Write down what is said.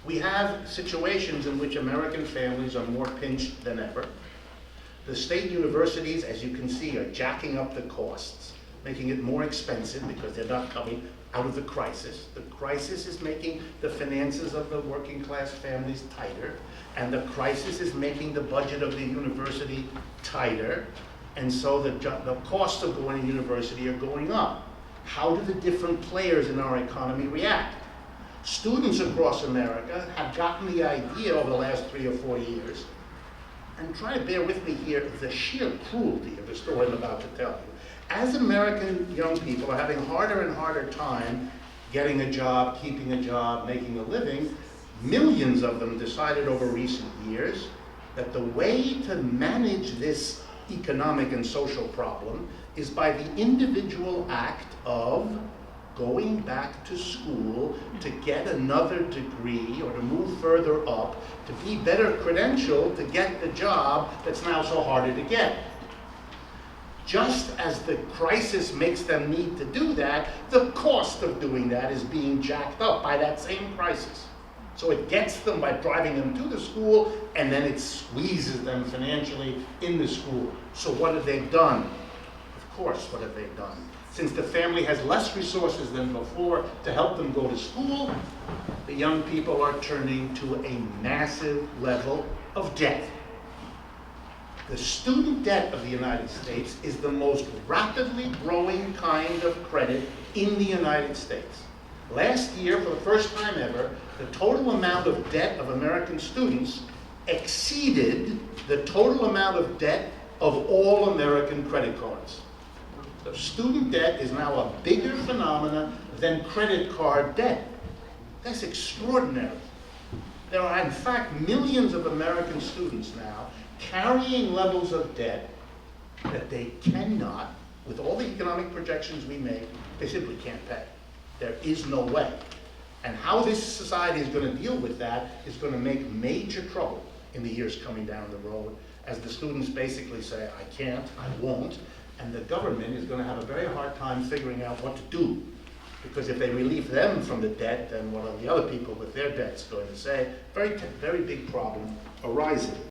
We have situations in which American families are more pinched than ever. The state universities, as you can see, are jacking up the costs, making it more expensive because they're not coming out of the crisis. The crisis is making the finances of the working class families tighter, and the crisis is making the budget of the university tighter, and so the costs of going to university are going up. How do the different players in our economy react? Students across America have gotten the idea over the last 3 or 4 years, and try to bear with me here, the sheer cruelty of the story I'm about to tell you. As American young people are having harder and harder time getting a job, keeping a job, making a living, millions of them decided over recent years that the way to manage this economic and social problem is by the individual act of going back to school to get another degree or to move further up, to be better credentialed to get the job that's now so harder to get. Just as the crisis makes them need to do that, the cost of doing that is being jacked up by that same crisis. So it gets them by driving them to the school, and then it squeezes them financially in the school. So what have they done? Of course, what have they done? Since the family has less resources than before to help them go to school, the young people are turning to a massive level of debt. The student debt of the United States is the most rapidly growing kind of credit in the United States. Last year, for the first time ever, the total amount of debt of American students exceeded the total amount of debt of all American credit cards. So student debt is now a bigger phenomenon than credit card debt. That's extraordinary. There are, in fact, millions of American students now carrying levels of debt that they cannot, with all the economic projections we make, they simply can't pay. There is no way. And how this society is going to deal with that is going to make major trouble in the years coming down the road, as the students basically say, I can't, I won't, and the government is going to have a very hard time figuring out what to do. Because if they relieve them from the debt, then what are the other people with their debts going to say? Very big problem arises.